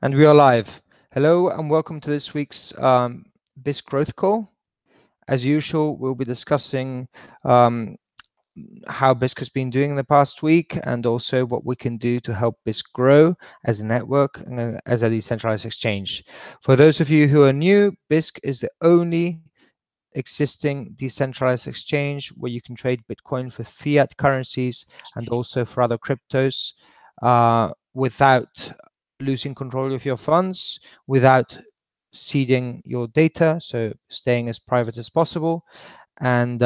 And we are live. Hello and welcome to this week's Bisq growth call. As usual, we'll be discussing um, how Bisq has been doing in the past week and also what we can do to help Bisq grow as a network and as a decentralized exchange. For those of you who are new, Bisq is the only existing decentralized exchange where you can trade Bitcoin for fiat currencies and also for other cryptos without losing control of your funds, without seeding your data, so staying as private as possible, and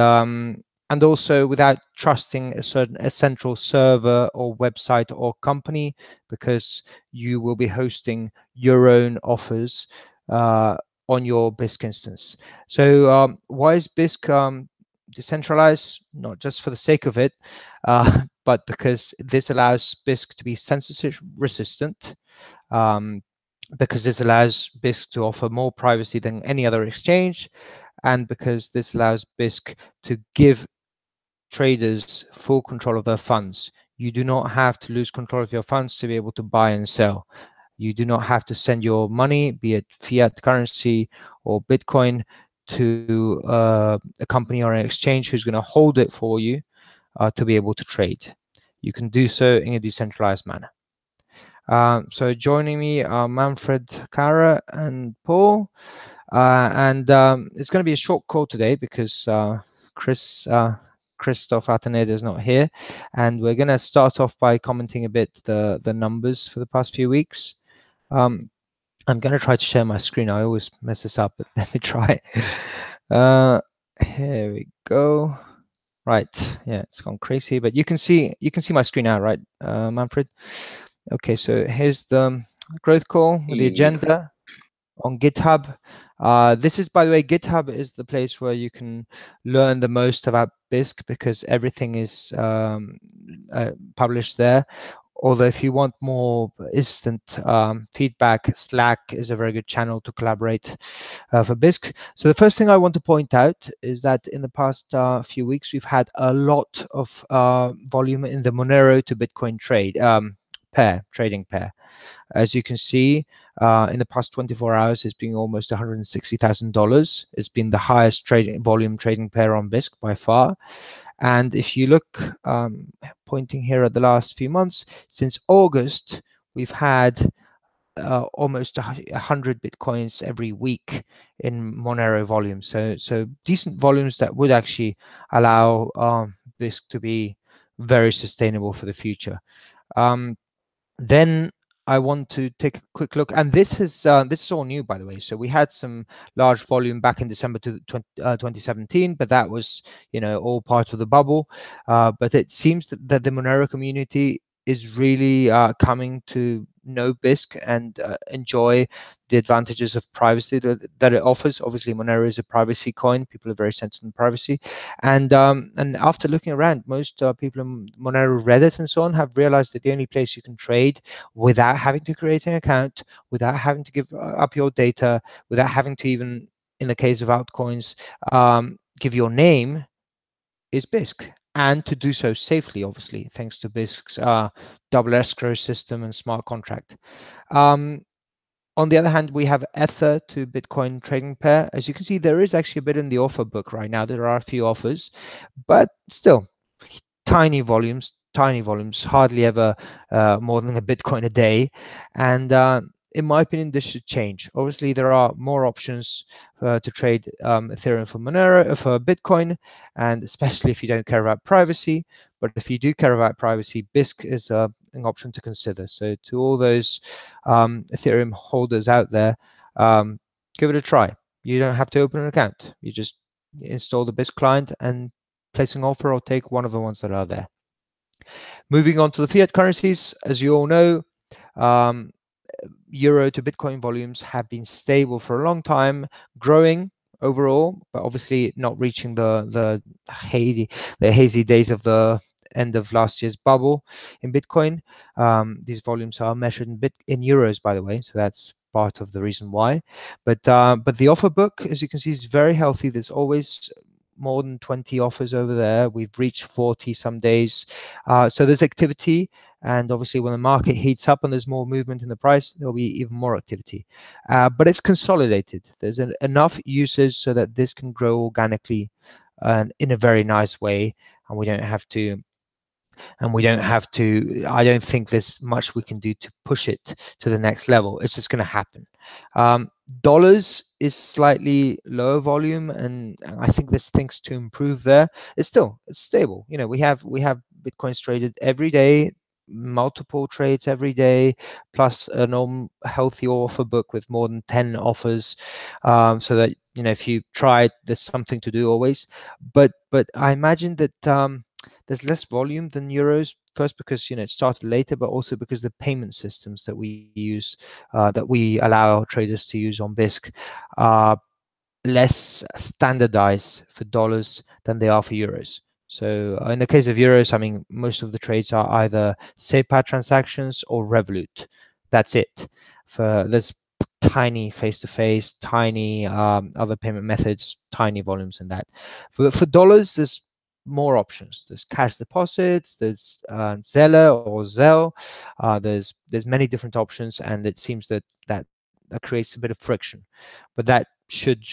also without trusting a central server or website or company, because you will be hosting your own offers on your Bisq instance. So why is Bisq decentralized? Not just for the sake of it, but because this allows Bisq to be censorship resistant, because this allows Bisq to offer more privacy than any other exchange, and because this allows Bisq to give traders full control of their funds. You do not have to lose control of your funds to be able to buy and sell. You do not have to send your money, be it fiat currency or Bitcoin, to a company or an exchange who's going to hold it for you to be able to trade. You can do so in a decentralized manner. So joining me are Manfred, Kara, and Paul. And it's going to be a short call today because Christoph Ateneda is not here, and we're going to start off by commenting a bit the numbers for the past few weeks. I'm going to try to share my screen. I always mess this up, but let me try. Here we go. Right, yeah, it's gone crazy, but you can see my screen now, right, Manfred? Okay, so here's the growth call with the agenda on GitHub. This is, by the way, GitHub is the place where you can learn the most about Bisq because everything is published there. Although if you want more instant feedback, Slack is a very good channel to collaborate for Bisq. So the first thing I want to point out is that in the past few weeks, we've had a lot of volume in the Monero to Bitcoin trading pair. As you can see, in the past 24 hours, it's been almost $160,000. It's been the highest volume trading pair on Bisq by far. And if you look, pointing here at the last few months, since August, we've had almost 100 Bitcoins every week in Monero volume. So decent volumes that would actually allow Bisq to be very sustainable for the future. Then I want to take a quick look, and this is all new, by the way. So we had some large volume back in December 2017, but that was, all part of the bubble. But it seems that the Monero community is really coming to know Bisq and enjoy the advantages of privacy that it offers. Obviously, Monero is a privacy coin. People are very sensitive on privacy, and after looking around, most people in Monero, Reddit, and so on have realized that the only place you can trade without having to create an account, without having to give up your data, without having to even, in the case of altcoins, give your name, is Bisq. And to do so safely, obviously, thanks to Bisq's double escrow system and smart contract. On the other hand, we have Ether to Bitcoin trading pair. As you can see, there is actually a bit in the offer book right now. There are a few offers, but still tiny volumes, hardly ever more than a Bitcoin a day. And in my opinion, this should change. Obviously, there are more options to trade Ethereum for Monero, for Bitcoin, and especially if you don't care about privacy. But if you do care about privacy, Bisq is an option to consider. So to all those Ethereum holders out there, give it a try. You don't have to open an account. You just install the Bisq client and place an offer or take one of the ones that are there. Moving on to the fiat currencies, as you all know, Euro to Bitcoin volumes have been stable for a long time, growing overall, but obviously not reaching the hazy days of the end of last year's bubble in Bitcoin. These volumes are measured in euros, by the way, so that's part of the reason why. But the offer book, as you can see, is very healthy. There's always more than 20 offers over there. We've reached 40 some days. So there's activity, And obviously, when the market heats up and there's more movement in the price, there'll be even more activity. But it's consolidated. There's enough users so that this can grow organically in a very nice way, and we don't have to I don't think there's much we can do to push it to the next level. It's just going to happen. Dollars is slightly lower volume, and I think there's things to improve there. It's stable. We have Bitcoins traded every day, multiple trades every day, plus a normal healthy offer book with more than 10 offers, so that if you try it, there's something to do always. But I imagine that there's less volume than euros. First, because it started later, but also because the payment systems that we use, that we allow traders to use on Bisq, are less standardized for dollars than they are for euros. So in the case of euros, I mean, most of the trades are either SEPA transactions or Revolut. That's it. There's tiny face-to-face, tiny other payment methods, tiny volumes in that. For dollars, there's more options. There's cash deposits, there's Zeller or Zelle. There's many different options, and it seems that creates a bit of friction, but that should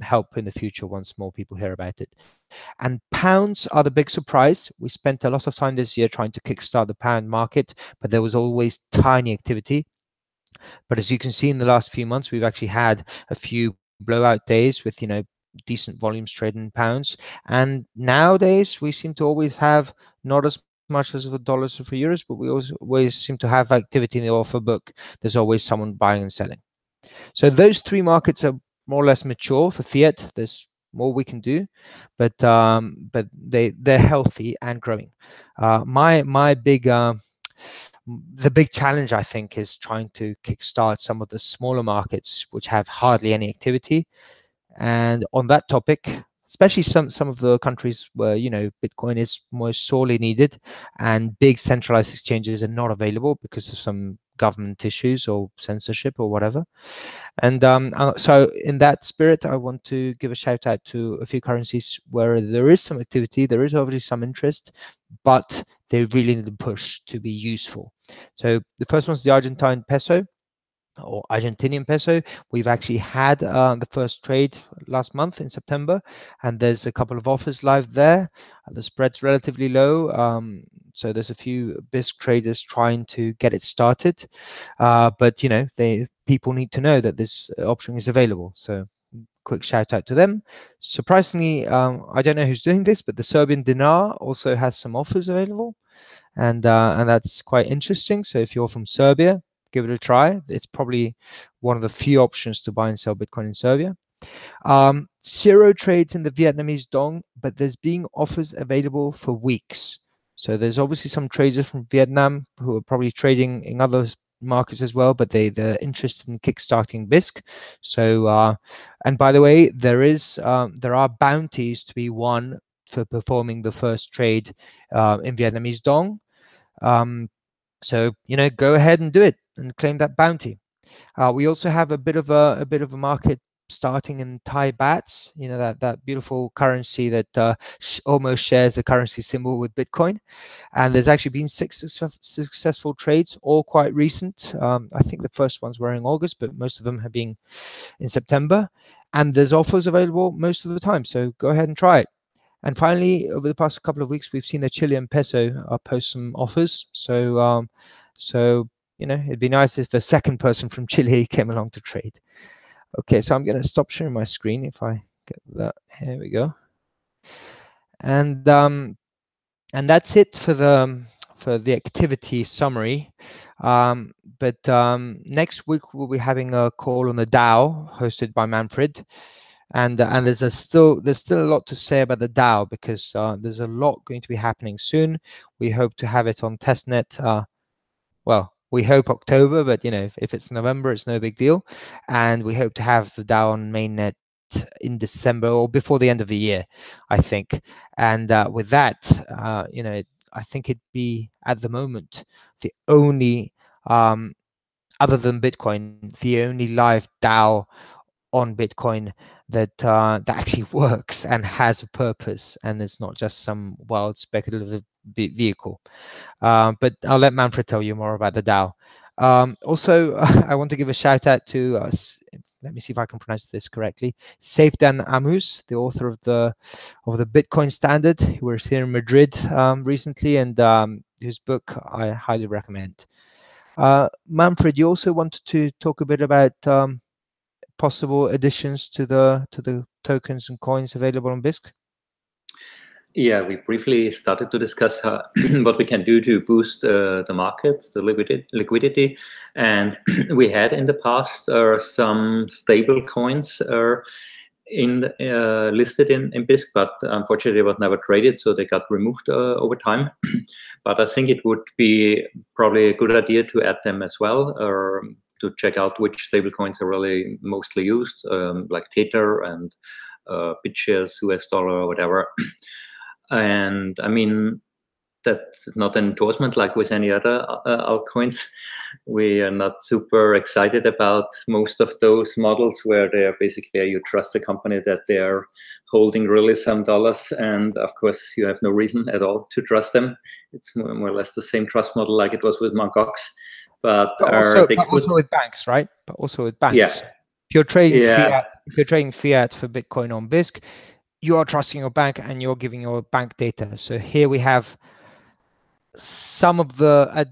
help in the future once more people hear about it. And pounds are the big surprise. We spent a lot of time this year trying to kickstart the pound market, but there was always tiny activity. But as you can see in the last few months, we've actually had a few blowout days with decent volumes traded in pounds. And nowadays we seem to always have not as much as for dollars or for euros, but we always seem to have activity in the offer book. There's always someone buying and selling. So those three markets are more or less mature. For fiat, there's more we can do, but they're healthy and growing. The big challenge, I think, is trying to kickstart some of the smaller markets which have hardly any activity. And on that topic, especially some of the countries where Bitcoin is most sorely needed, and big centralized exchanges are not available because of some government issues or censorship or whatever. And so in that spirit, I want to give a shout out to a few currencies where there is some activity, there is obviously some interest, but they really need to push to be useful. So the first one's the Argentine peso, or Argentinian peso. We've actually had the first trade last month in September, and there's a couple of offers live there. The spread's relatively low, so there's a few Bisq traders trying to get it started. But people need to know that this option is available. So quick shout out to them. Surprisingly, I don't know who's doing this, but the Serbian dinar also has some offers available, and that's quite interesting. So if you're from Serbia, give it a try. It's probably one of the few options to buy and sell Bitcoin in Serbia. Zero trades in the Vietnamese dong, but there's being offers available for weeks. So there's obviously some traders from Vietnam who are probably trading in other markets as well, but they're interested in kickstarting Bisq. So and by the way, there are bounties to be won for performing the first trade in Vietnamese dong. So go ahead and do it and claim that bounty. We also have a bit of a market starting in Thai bahts, that beautiful currency that almost shares a currency symbol with Bitcoin. And there's actually been 6 successful trades, all quite recent. I think the first ones were in August, but most of them have been in September. And there's offers available most of the time, so go ahead and try it. And finally, over the past couple of weeks, we've seen the Chilean peso post some offers. So it'd be nice if the second person from Chile came along to trade. Okay, so I'm going to stop sharing my screen if I get that. Here we go. And that's it for the activity summary. But next week we'll be having a call on the DAO hosted by Manfred. And there's still a lot to say about the DAO, because there's a lot going to be happening soon. We hope to have it on testnet. Well, we hope October, but if it's November, it's no big deal. And we hope to have the DAO on mainnet in December or before the end of the year, I think. And with that, I think it'd be at the moment the only, other than Bitcoin, the only live DAO on Bitcoin that actually works and has a purpose, and it's not just some wild speculative vehicle. But I'll let Manfred tell you more about the DAO. Also, I want to give a shout out to let me see if I can pronounce this correctly. Seyfdan Amus, the author of the Bitcoin Standard, who was here in Madrid recently, and whose book I highly recommend. Manfred, you also wanted to talk a bit about possible additions to the tokens and coins available on Bisq. Yeah, we briefly started to discuss what we can do to boost the markets, the liquidity. And we had in the past some stable coins listed in Bisq, but unfortunately it was never traded, so they got removed over time. But I think it would be probably a good idea to add them as well, or to check out which stable coins are really mostly used, like Tether and BitShares, US dollar, or whatever. And I mean, that's not an endorsement like with any other altcoins. We are not super excited about most of those models where they are basically, you trust the company that they are holding really some dollars. And of course, you have no reason at all to trust them. It's more or less the same trust model like it was with Mt. Gox. But also with banks, right? But also with banks. Yeah. If you're trading fiat, if you're trading fiat for Bitcoin on Bisq, you are trusting your bank and you're giving your bank data. So here we have some of the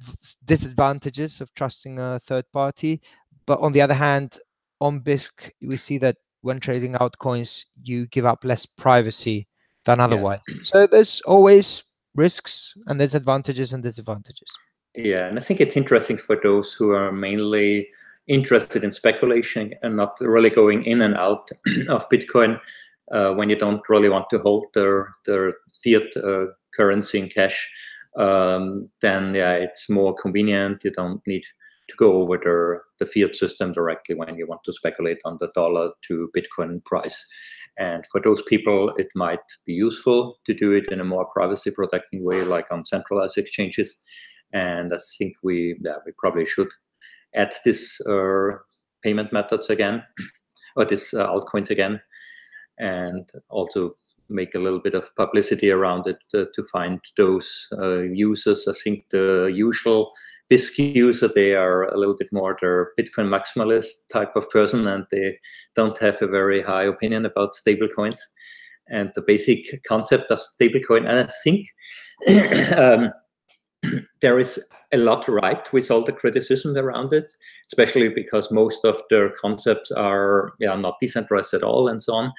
disadvantages of trusting a third party, but on the other hand, on Bisq, we see that when trading altcoins, you give up less privacy than otherwise. Yeah. So there's always risks and there's advantages and disadvantages. Yeah, and I think it's interesting for those who are mainly interested in speculation and not really going in and out of Bitcoin when you don't really want to hold their fiat currency in cash. Then yeah, it's more convenient. You don't need to go over the fiat system directly when you want to speculate on the dollar to Bitcoin price. And for those people, it might be useful to do it in a more privacy protecting way, like on centralized exchanges. And I think we probably should add this payment methods again, or this altcoins again, and also make a little bit of publicity around it to find those users. I think the usual Bisq user, they are a little bit more the Bitcoin maximalist type of person, and they don't have a very high opinion about stable coins and the basic concept of stablecoin. And I think there is a lot right with all the criticism around it, especially because most of their concepts are not decentralized at all and so on.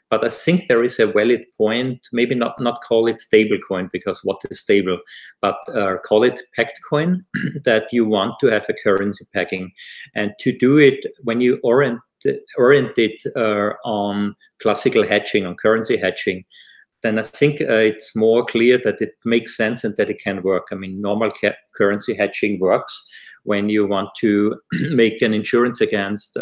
But I think there is a valid point, maybe not call it stablecoin, because what is stable, but call it pegged coin, that you want to have a currency pegging. And to do it, when you orient it on classical hedging, on currency hedging, then I think it's more clear that it makes sense and that it can work. I mean, normal currency hedging works when you want to make an insurance against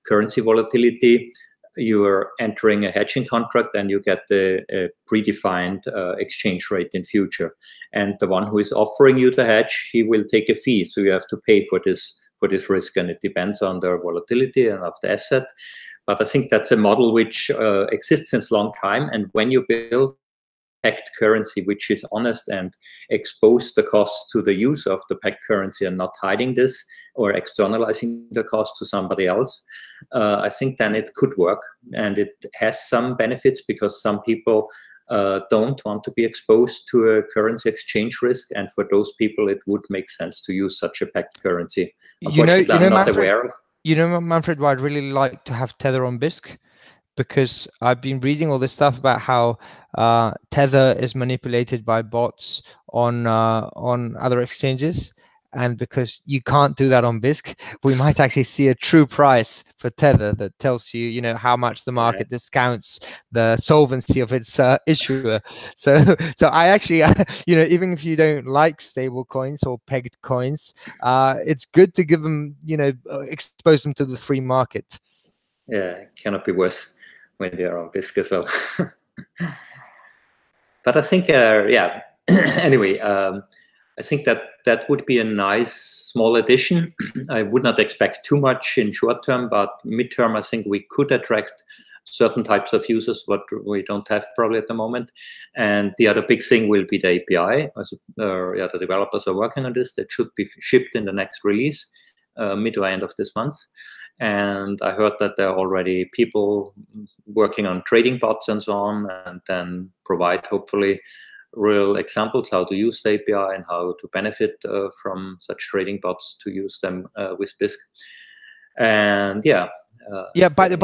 currency volatility. You are entering a hedging contract and you get the predefined exchange rate in future. And the one who is offering you the hedge, he will take a fee. So you have to pay for this risk, and it depends on the volatility and of the asset. But I think that's a model which exists since a long time. And when you build pegged currency, which is honest and expose the costs to the user of the pegged currency and not hiding this or externalizing the cost to somebody else, I think then it could work. And it has some benefits because some people don't want to be exposed to a currency exchange risk. And for those people, it would make sense to use such a pegged currency. Unfortunately, I'm not aware of. You know, Manfred, why I'd really like to have Tether on Bisq, because I've been reading all this stuff about how Tether is manipulated by bots on other exchanges, and because you can't do that on Bisq, we might actually see a true price for Tether that tells you, you know, how much the market discounts the solvency of its issuer. So I actually, you know, even if you don't like stable coins or pegged coins, it's good to give them, you know, expose them to the free market. Yeah, it cannot be worse when they are on Bisq as well. But I think, anyway, I think that would be a nice small addition. I would not expect too much in short term, but midterm, I think we could attract certain types of users, what we don't have probably at the moment. And the other big thing will be the API. The developers are working on this. That should be shipped in the next release, mid to end of this month. And I heard that there are already people working on trading bots and so on, and then provide hopefully real examples how to use the API and how to benefit from such trading bots to use them with Bisq. And yeah. By the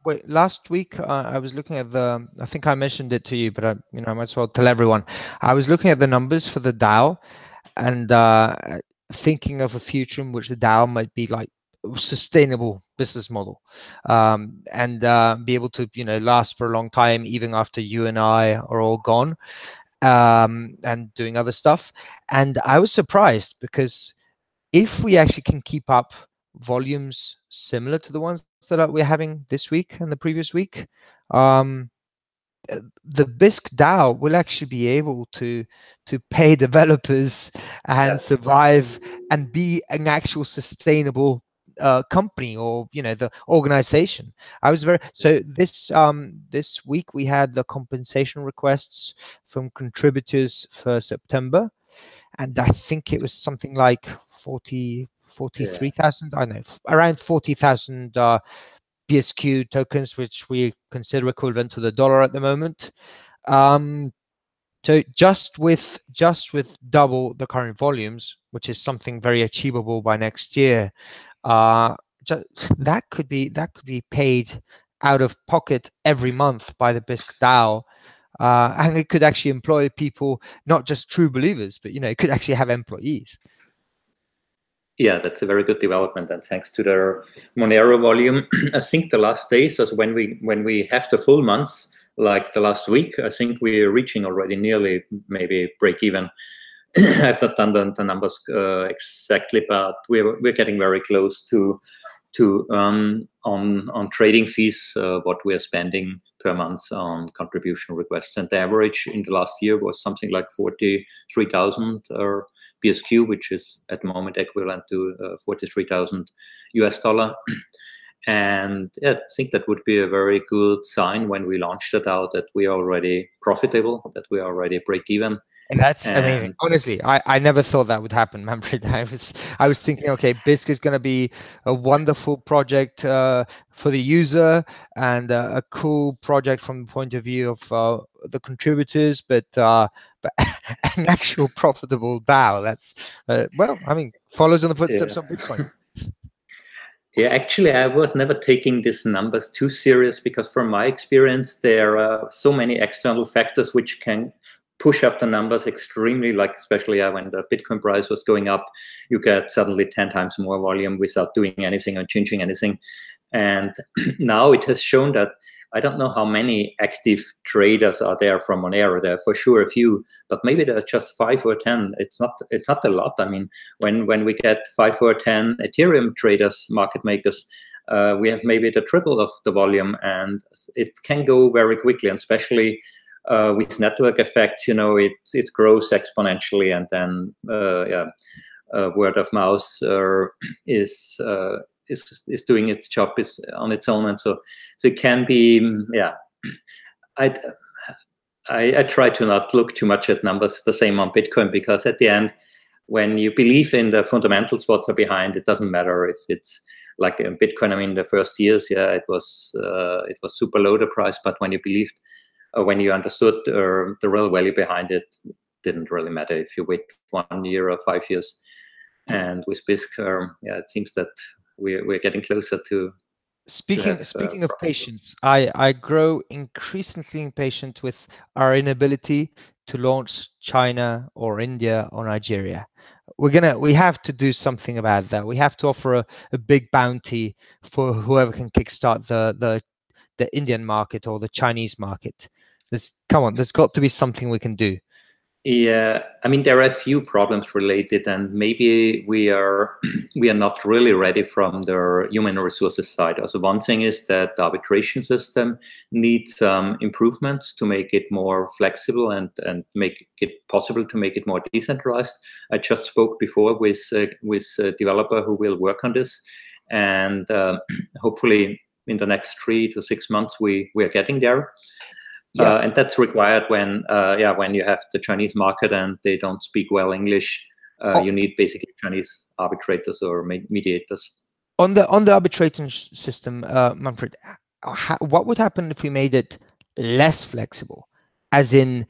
way, last week I was looking at the. I think I mentioned it to you, but I might as well tell everyone. I was looking at the numbers for the DAO, and thinking of a future in which the DAO might be like a sustainable business model, and be able to last for a long time even after you and I are all gone, and doing other stuff. And I was surprised because if we actually can keep up volumes similar to the ones that we're having this week and the previous week, the Bisq DAO will actually be able to pay developers and survive and be an actual sustainable company, or the organization. I was so this week we had the compensation requests from contributors for September, and I think it was something like 43,000. I don't know, around 40,000 Bisq tokens, which we consider equivalent to the dollar at the moment. So just with double the current volumes, which is something very achievable by next year, that could be paid out of pocket every month by the Bisq DAO. And it could actually employ people, not just true believers, but it could actually have employees. Yeah, that's a very good development, and thanks to their Monero volume. I think the last days, as when we have the full months, like the last week, I think we're reaching already nearly maybe break even. I've not done the numbers exactly, but we're getting very close to on trading fees what we are spending per month on contribution requests. And the average in the last year was something like 43,000 Bisq, which is at the moment equivalent to $43,000 US. And yeah, I think that would be a very good sign when we launch that out, that we are already profitable, that we are already break even. And that's amazing. Honestly, I never thought that would happen, Manfred. I was thinking, okay, Bisq is going to be a wonderful project for the user, and a cool project from the point of view of the contributors, but an actual profitable DAO. That's well, I mean, follows in the footsteps of Bitcoin. Yeah, actually, I was never taking these numbers too serious, because from my experience, there are so many external factors which can push up the numbers extremely, like especially when the Bitcoin price was going up, you get suddenly 10 times more volume without doing anything or changing anything. And now it has shown that I don't know how many active traders are there from Monero. There are for sure a few, but maybe there are just 5 or 10. It's not a lot. I mean, when we get 5 or 10 Ethereum traders, market makers, we have maybe the triple of the volume, and it can go very quickly, and especially with network effects, it grows exponentially, and then word of mouth is doing its job is on its own, and so it can be, I try to not look too much at numbers the same on Bitcoin, because at the end, when you believe in the fundamentals, what's are behind, it doesn't matter if it's like in Bitcoin. I mean, the first years, it was super low, the price, but when you believed, when you understood the real value behind it, didn't really matter if you wait 1 year or 5 years. And with Bisq, it seems that we're getting closer to. Speaking of patience, I grow increasingly impatient with our inability to launch China or India or Nigeria. We have to do something about that. We have to offer a big bounty for whoever can kickstart the Indian market or the Chinese market. Come on, there's got to be something we can do. Yeah, I mean, there are a few problems related, and maybe we are not really ready from the human resources side. Also, one thing is that the arbitration system needs improvements to make it more flexible and make it possible to make it more decentralized. I just spoke before with a developer who will work on this, and hopefully in the next 3 to 6 months we are getting there. Yeah. And that's required when when you have the Chinese market and they don't speak well English. You need basically Chinese arbitrators or mediators. On the arbitration system, Manfred, what would happen if we made it less flexible, as in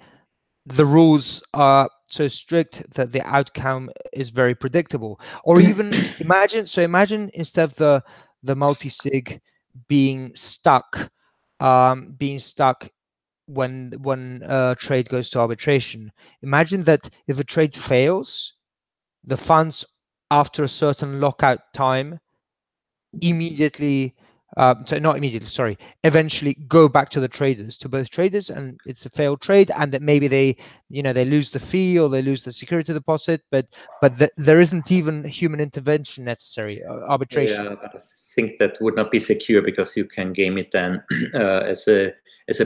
the rules are so strict that the outcome is very predictable? Or even imagine instead of the multi-sig being stuck when trade goes to arbitration. Imagine that if a trade fails, the funds after a certain lockout time immediately not immediately, sorry, eventually go back to the traders, to both traders, and it's a failed trade, and that maybe they lose the fee or they lose the security deposit, but there isn't even human intervention necessary, arbitration. Yeah, but I think that would not be secure because you can game it then as a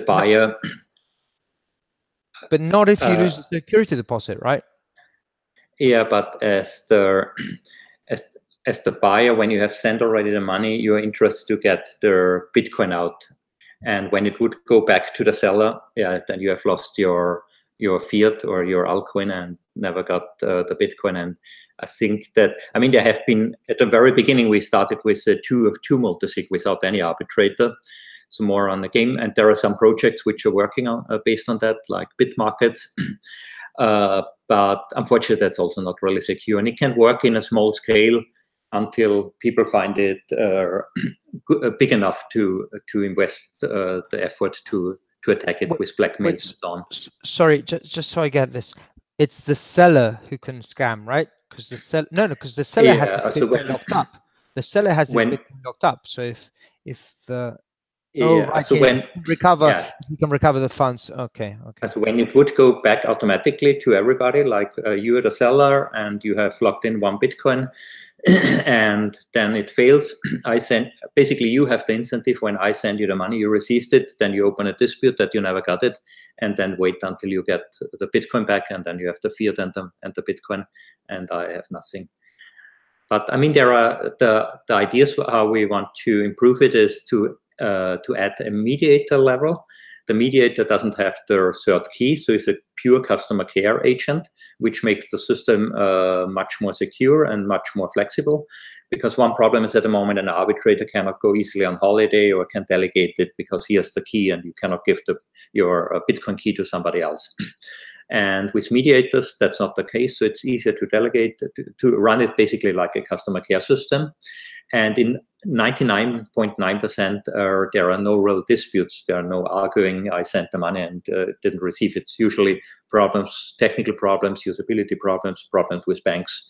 buyer. But not if you lose the security deposit, right? Yeah, but as the buyer, when you have sent already the money, you're interested to get the Bitcoin out. And when it would go back to the seller, then you have lost your fiat or your altcoin and never got the Bitcoin. And I think that, I mean, there have been, at the very beginning, we started with two multisig without any arbitrator. So more on the game. And there are some projects which are working on based on that, like Bitmarkets. But unfortunately, that's also not really secure. And it can work in a small scale until people find it big enough to invest the effort to attack it with blackmails and so on. Sorry, just so I get this, it's the seller who can scam, right? Because the seller has his Bitcoin locked up. The seller has his Bitcoin locked up. So if the so when you can recover the funds. Okay. So when it would go back automatically to everybody, like you are the seller and you have locked in 1 Bitcoin, and then it fails. Basically you have the incentive. When I send you the money, you received it, then you open a dispute that you never got it, and then wait until you get the Bitcoin back, and then you have the fiat and the Bitcoin, and I have nothing. But I mean, there are the ideas how we want to improve it is to add a mediator level. The mediator doesn't have the third key, so it's a pure customer care agent, which makes the system much more secure and much more flexible. Because one problem is at the moment an arbitrator cannot go easily on holiday or can delegate it because he has the key and you cannot give your Bitcoin key to somebody else. And with mediators, that's not the case. So it's easier to delegate, to run it basically like a customer care system. And in 99.9%, there are no real disputes. There are no arguing, I sent the money and didn't receive it. It's usually problems, technical problems, usability problems, problems with banks.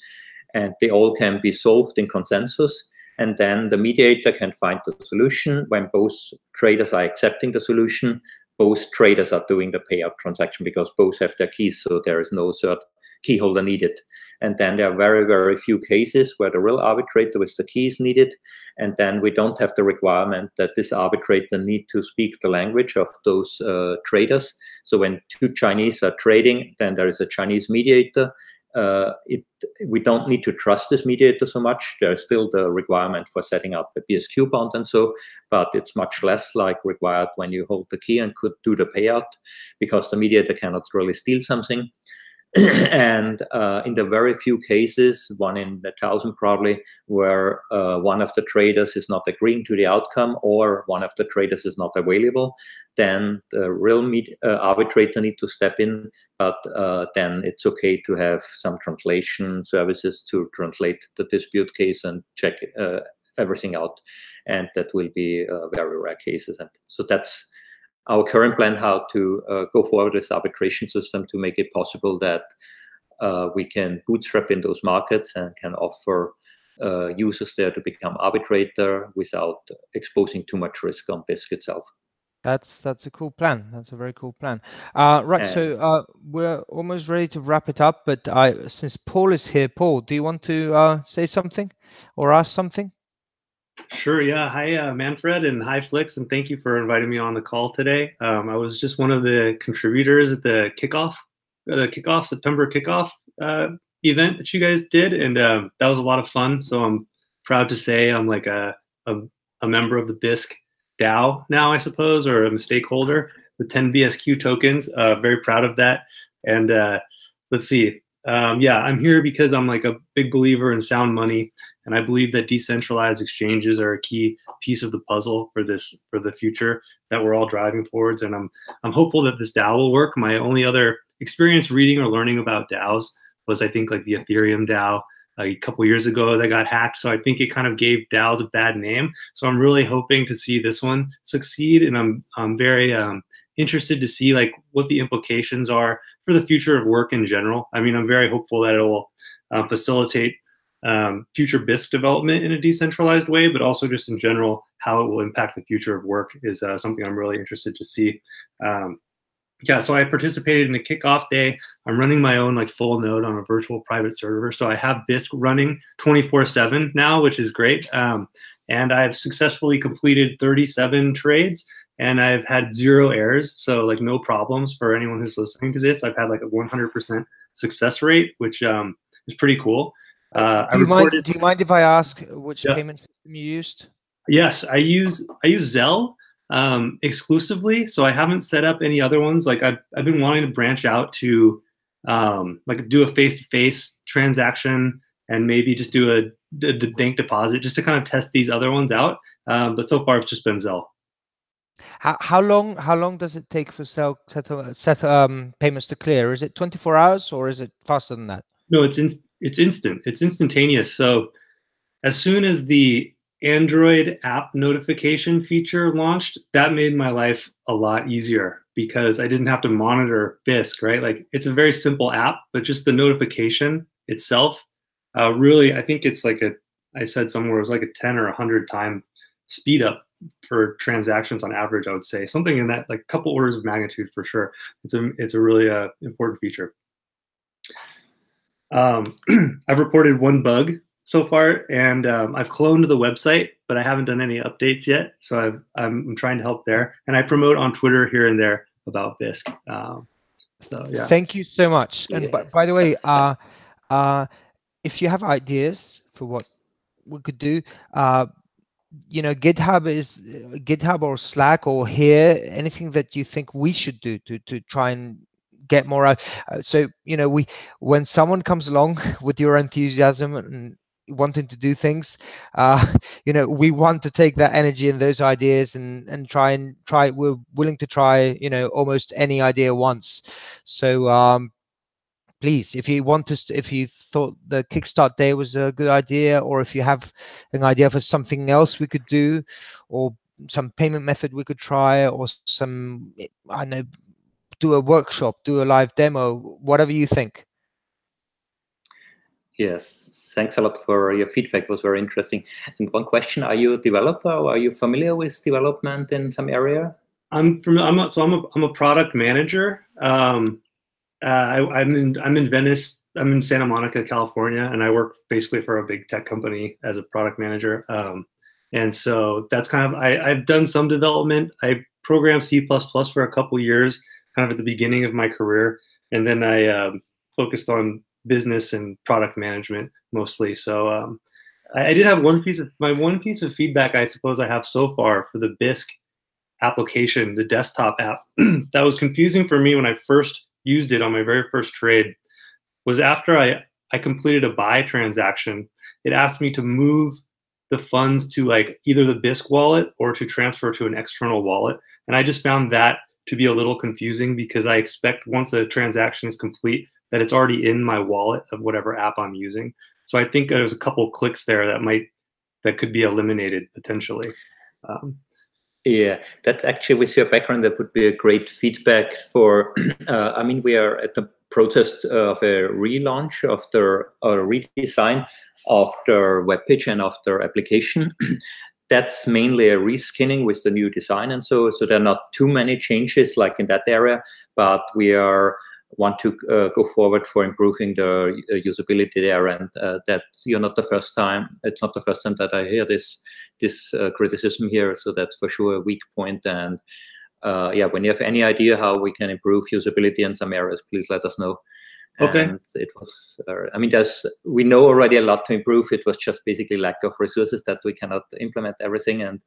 And they all can be solved in consensus. And then the mediator can find the solution. When both traders are accepting the solution, both traders are doing the payout transaction because both have their keys, so there is no third key holder needed. And then there are very, very few cases where the real arbitrator with the key is needed. And then we don't have the requirement that this arbitrator need to speak the language of those traders. So when 2 Chinese are trading, then there is a Chinese mediator. We don't need to trust this mediator so much. There's still the requirement for setting up a Bisq bond and so, but it's much less like required when you hold the key and could do the payout because the mediator cannot really steal something. And in the very few cases, 1 in 1,000 probably, where one of the traders is not agreeing to the outcome or one of the traders is not available, then the real arbitrator need to step in. But then it's okay to have some translation services to translate the dispute case and check everything out. And that will be very rare cases. And so that's our current plan, how to go forward with arbitration system to make it possible that we can bootstrap in those markets and can offer users there to become arbitrator without exposing too much risk on Bisq itself. That's a cool plan. That's a very cool plan. Right, so we're almost ready to wrap it up, but since Paul is here, Paul, do you want to say something or ask something? Sure, yeah. Hi, Manfred, and hi, Flix, and thank you for inviting me on the call today. I was just one of the contributors at the September kickoff event that you guys did, and that was a lot of fun. So I'm proud to say I'm like a member of the Bisq DAO now, I suppose, or I'm a stakeholder with 10 BSQ tokens. Very proud of that. And let's see. Yeah, I'm here because I'm like a big believer in sound money, and I believe that decentralized exchanges are a key piece of the puzzle for the future that we're all driving towards. And I'm hopeful that this DAO will work. My only other experience reading or learning about DAOs was, I think, like the Ethereum DAO a couple years ago that got hacked. So I think it kind of gave DAOs a bad name. So I'm really hoping to see this one succeed, and I'm very interested to see like what the implications are for the future of work in general. I mean, I'm very hopeful that it will facilitate future Bisq development in a decentralized way, but also just in general, how it will impact the future of work is something I'm really interested to see. Yeah, so I participated in the kickoff day. I'm running my own like full node on a virtual private server. So I have Bisq running 24/7 now, which is great. And I've successfully completed 37 trades, and I've had 0 errors. So like no problems for anyone who's listening to this. I've had like a 100% success rate, which is pretty cool. Do you mind if I ask which payment system you used? Yes, I use Zelle exclusively. So I haven't set up any other ones. Like I've been wanting to branch out to like do a face-to-face transaction and maybe just do a bank deposit just to kind of test these other ones out. But so far it's just been Zelle. How long does it take for payments to clear? Is it 24 hours or is it faster than that? No, it's instant. It's instantaneous. So as soon as the Android app notification feature launched, that made my life a lot easier because I didn't have to monitor Bisq, right? Like it's a very simple app, but just the notification itself, really, I think it's like I said somewhere it was like a 10 or 100 time speed up for transactions on average, I would say. Something in that like couple orders of magnitude for sure. It's a really important feature. I've reported one bug so far, and I've cloned the website, but I haven't done any updates yet. So I'm trying to help there, and I promote on Twitter here and there about Bisq. So yeah. Thank you so much. Yes, And by the way, if you have ideas for what we could do, you know, GitHub or Slack or here, anything that you think we should do to try and get more out. So, you know, when someone comes along with your enthusiasm and wanting to do things, you know, we want to take that energy and those ideas and try. We're willing to try, you know, almost any idea once. So please, if you want to, if you thought the Kickstart Day was a good idea, or if you have an idea for something else we could do, or some payment method we could try, or some, I know, do a workshop, do a live demo, whatever you think. Yes, thanks a lot for your feedback. It was very interesting. And one question: are you a developer, or are you familiar with development in some area? I'm a product manager. I'm in Venice. I'm in Santa Monica, California, and I work basically for a big tech company as a product manager. And so that's kind of I've done some development. I programmed C++ for a couple years, kind of at the beginning of my career, and then I focused on business and product management mostly. So I did have one piece of feedback I suppose I have so far for the Bisq application, the desktop app, that was confusing for me when I first used it on my very first trade, was after I completed a buy transaction, it asked me to move the funds to like either the Bisq wallet or to transfer to an external wallet. And I just found that to be a little confusing because I expect once a transaction is complete that it's already in my wallet of whatever app I'm using. So I think there's a couple clicks there that could be eliminated potentially. Yeah, that actually, with your background, that would be a great feedback for. I mean, we are at the protest of a relaunch of their redesign of their webpage and of their application. That's mainly a reskinning with the new design, and so there are not too many changes like in that area, but we want to go forward for improving the usability there, and that's not the first time. It's not the first time that I hear this criticism here, so that's for sure a weak point. And yeah, when you have any idea how we can improve usability in some areas, please let us know. Okay. And it was, I mean, we know already a lot to improve. It was just basically lack of resources that we cannot implement everything. And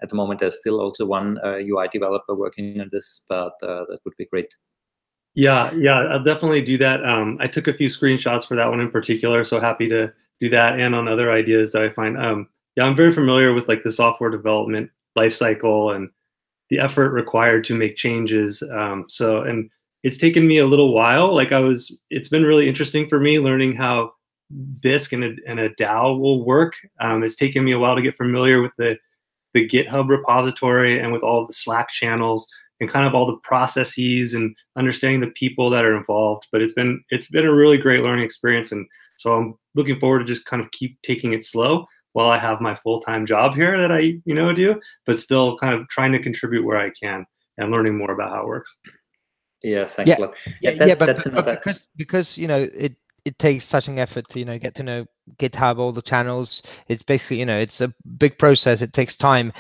at the moment, there's still also one UI developer working on this, but that would be great. Yeah, I'll definitely do that. I took a few screenshots for that one in particular, so happy to do that, and on other ideas that I find. Yeah, I'm very familiar with like the software development life cycle and the effort required to make changes. And it's taken me a little while. It's been really interesting for me learning how Bisq and a DAO will work. It's taken me a while to get familiar with the GitHub repository and with all of the Slack channels and kind of all the processes and understanding the people that are involved. But it's been a really great learning experience, and so I'm looking forward to just kind of keep taking it slow while I have my full-time job here that I do, but still kind of trying to contribute where I can and learning more about how it works. Yeah, thanks a lot. But because it takes such an effort to get to know GitHub, all the channels. It's basically it's a big process. It takes time.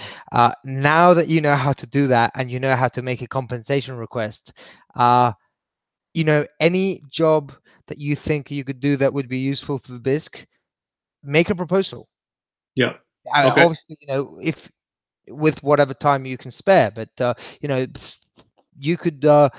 Now that you know how to do that and you know how to make a compensation request, any job that you think you could do that would be useful for Bisq, make a proposal. Yeah. Okay. Obviously, if with whatever time you can spare, but you could I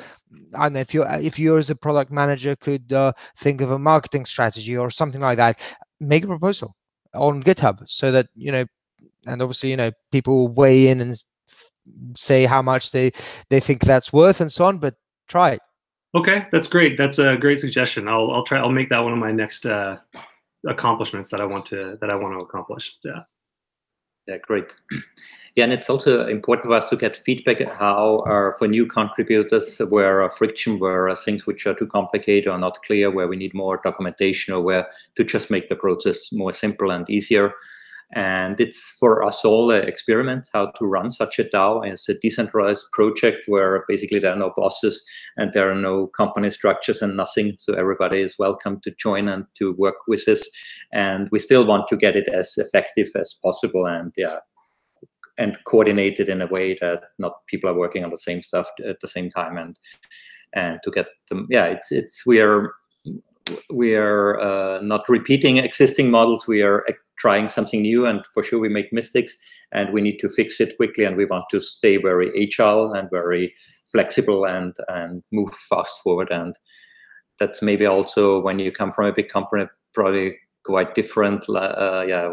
don't know, if you as a product manager could think of a marketing strategy or something like that, make a proposal on GitHub so that and obviously people will weigh in and say how much they think that's worth and so on, but try it. Okay, that's great. That's a great suggestion. I'll try. I'll make that one of my next accomplishments that I want to accomplish. Yeah, great. Yeah, and it's also important for us to get feedback how for new contributors where friction, where things which are too complicated or not clear, where we need more documentation, or where to just make the process more simple and easier. And it's for us all an experiment how to run such a DAO. It's a decentralized project where basically there are no bosses and there are no company structures and nothing. So everybody is welcome to join and to work with this. And we still want to get it as effective as possible, and coordinated in a way that not people are working on the same stuff at the same time, and to get them. Yeah, we are not repeating existing models. We are trying something new, and for sure we make mistakes, and we need to fix it quickly. And we want to stay very agile and very flexible and move fast forward. And that's maybe also when you come from a big company, probably quite different. Yeah,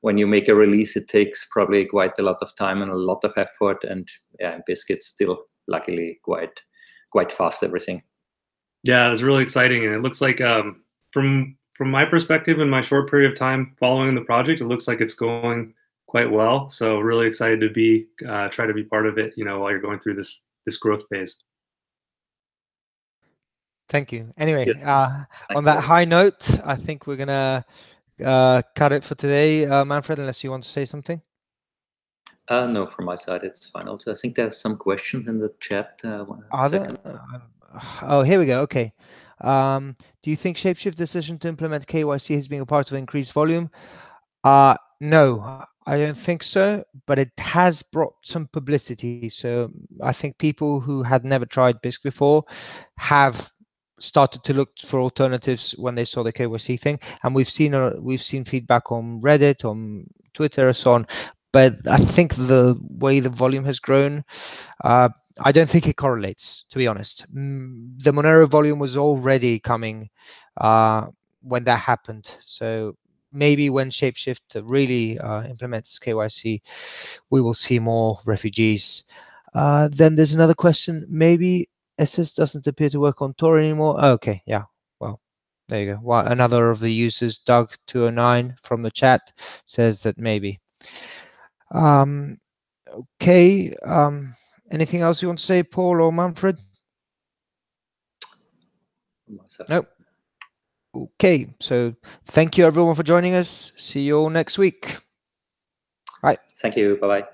when you make a release, it takes probably quite a lot of time and a lot of effort. And yeah, in Bisq, it's still luckily quite fast, everything. Yeah, it's really exciting, and it looks like from my perspective in my short period of time following the project, it looks like it's going quite well. So really excited to try to be part of it, while you're going through this growth phase. Thank you. Anyway, on that high note, I think we're gonna cut it for today, Manfred, unless you want to say something. No, from my side, it's fine. Also, I think there are some questions in the chat. Are there? Oh, here we go. Okay. Do you think Shapeshift decision to implement KYC has been a part of increased volume? No, I don't think so, but it has brought some publicity. So I think people who had never tried Bisq before have started to look for alternatives when they saw the KYC thing, and we've seen feedback on Reddit, on Twitter, and so on. But I think the way the volume has grown, I don't think it correlates, to be honest. The Monero volume was already coming when that happened. So maybe when Shapeshift really implements KYC, we will see more refugees. Then there's another question. Maybe SS doesn't appear to work on Tor anymore. Oh, okay, yeah. Well, there you go. Well, another of the users, Doug209 from the chat, says that maybe. Okay. Anything else you want to say, Paul or Manfred? Nope. Okay. So thank you everyone for joining us. See you all next week. Bye. Thank you. Bye-bye.